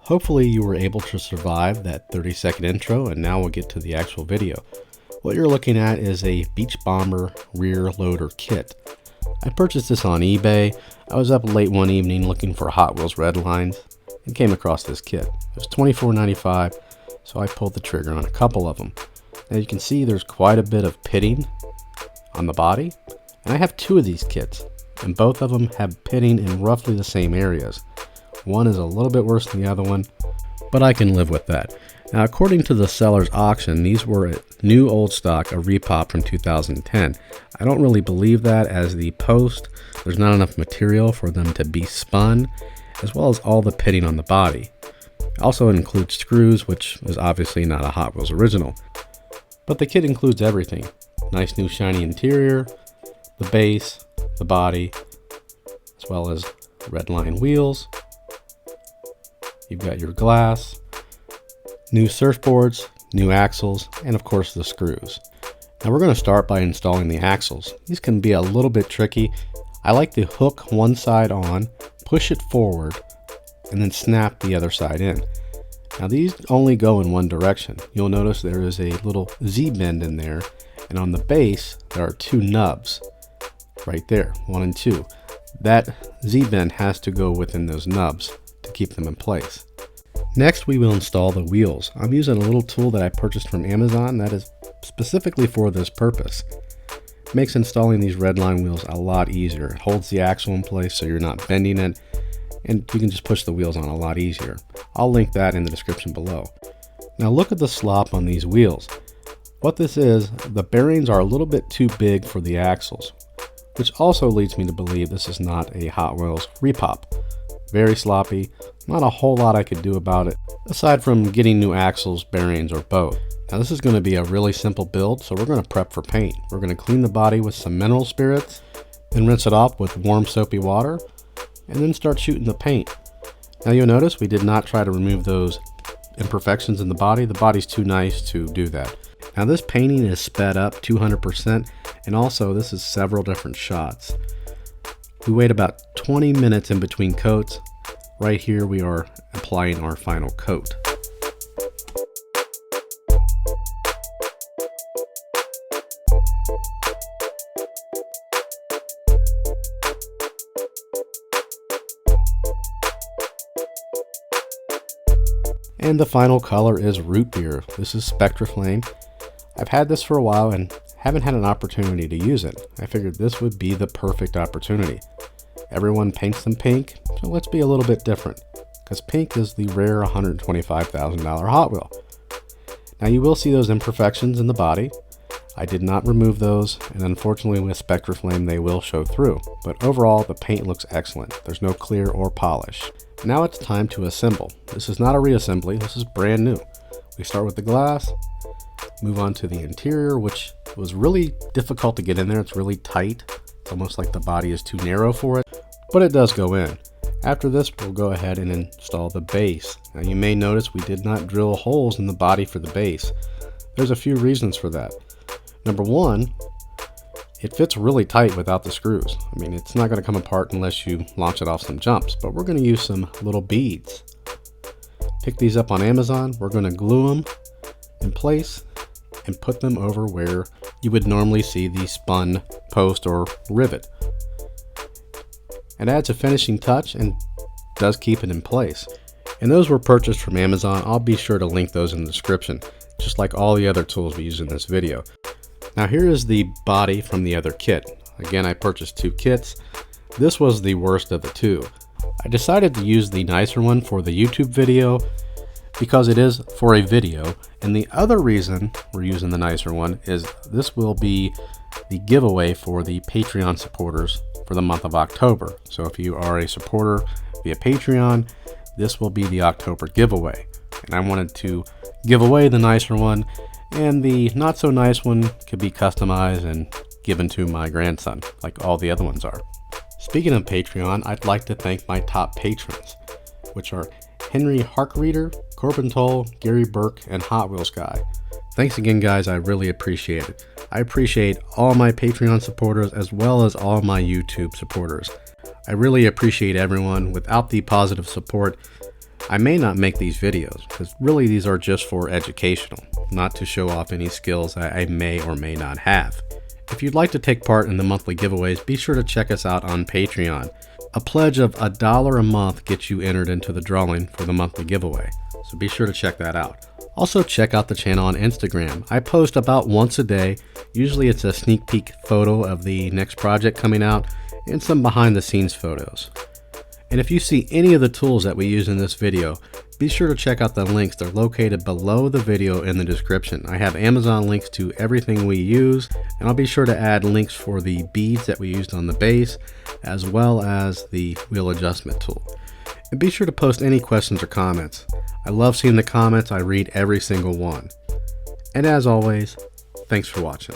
Hopefully you were able to survive that 30-second intro, and now we'll get to the actual video. What you're looking at is a Beach Bomber rear loader kit. I purchased this on eBay. I was up late one evening looking for Hot Wheels Redlines and came across this kit. It was $24.95, so I pulled the trigger on a couple of them. Now you can see there's quite a bit of pitting on the body, and I have two of these kits, and both of them have pitting in roughly the same areas. One is a little bit worse than the other one, but I can live with that. Now, according to the seller's auction, these were a new old stock, a repop from 2010. I don't really believe that, as the post, there's not enough material for them to be spun, as well as all the pitting on the body. Also, it includes screws, which is obviously not a Hot Wheels original. But the kit includes everything. Nice new shiny interior, the base, the body, as well as Redline wheels. You've got your glass, new surfboards, new axles, and of course the screws. Now we're going to start by installing the axles. These can be a little bit tricky. I like to hook one side on, push it forward, and then snap the other side in. Now these only go in one direction. You'll notice there is a little Z-bend in there, and on the base there are two nubs right there, 1 and 2. That Z-bend has to go within those nubs to keep them in place. Next, we will install the wheels. I'm using a little tool that I purchased from Amazon that is specifically for this purpose. It makes installing these Redline wheels a lot easier. It holds the axle in place so you're not bending it, and you can just push the wheels on a lot easier. I'll link that in the description below. Now look at the slop on these wheels. What this is, the bearings are a little bit too big for the axles, which also leads me to believe this is not a Hot Wheels repop. Very sloppy, not a whole lot I could do about it, aside from getting new axles, bearings, or both. Now this is going to be a really simple build, so we're going to prep for paint. We're going to clean the body with some mineral spirits, then rinse it off with warm soapy water, and then start shooting the paint. Now you'll notice we did not try to remove those imperfections in the body. The body's too nice to do that. Now this painting is sped up 200%, and also this is several different shots. We wait about 20 minutes in between coats. Right here we are applying our final coat. And the final color is root beer. This is Spectraflame. I've had this for a while and haven't had an opportunity to use it. I figured this would be the perfect opportunity. Everyone paints them pink, so let's be a little bit different, because pink is the rare $125,000 Hot Wheel. Now you will see those imperfections in the body. I did not remove those, and unfortunately with Spectraflame they will show through, but overall the paint looks excellent. There's no clear or polish. Now it's time to assemble. This is not a reassembly, this is brand new. We start with the glass, move on to the interior, which was really difficult to get in there. It's really tight. It's almost like the body is too narrow for it, but it does go in. After this, we'll go ahead and install the base. Now you may notice we did not drill holes in the body for the base. There's a few reasons for that. Number one, it fits really tight without the screws. I mean, it's not going to come apart unless you launch it off some jumps, but we're going to use some little beads. Pick these up on Amazon. We're going to glue them in place and put them over where you would normally see the spun post or rivet. It adds a finishing touch and does keep it in place. And those were purchased from Amazon. I'll be sure to link those in the description, just like all the other tools we use in this video. Now here is the body from the other kit. Again, I purchased two kits. This was the worst of the two. I decided to use the nicer one for the YouTube video because it is for a video, and the other reason we're using the nicer one is this will be the giveaway for the Patreon supporters for the month of October. So if you are a supporter, via Patreon, this will be the October giveaway. And I wanted to give away the nicer one, and the not so nice one could be customized and given to my grandson, like all the other ones are. Speaking of Patreon, I'd like to thank my top patrons, which are Henry Harkreader, Corbin Toll, Gary Burke, and Hot Wheels Guy. Thanks again, guys. I really appreciate it. I appreciate all my Patreon supporters as well as all my YouTube supporters. I really appreciate everyone. Without the positive support, I may not make these videos, because really these are just for educational, not to show off any skills I may or may not have. If you'd like to take part in the monthly giveaways, be sure to check us out on Patreon. A pledge of $1 a month gets you entered into the drawing for the monthly giveaway, so be sure to check that out. Also check out the channel on Instagram. I post about once a day. Usually it's a sneak peek photo of the next project coming out and some behind the scenes photos. And if you see any of the tools that we use in this video, be sure to check out the links. They're located below the video in the description. I have Amazon links to everything we use, and I'll be sure to add links for the beads that we used on the base, as well as the wheel adjustment tool. And be sure to post any questions or comments. I love seeing the comments. I read every single one. And as always, thanks for watching.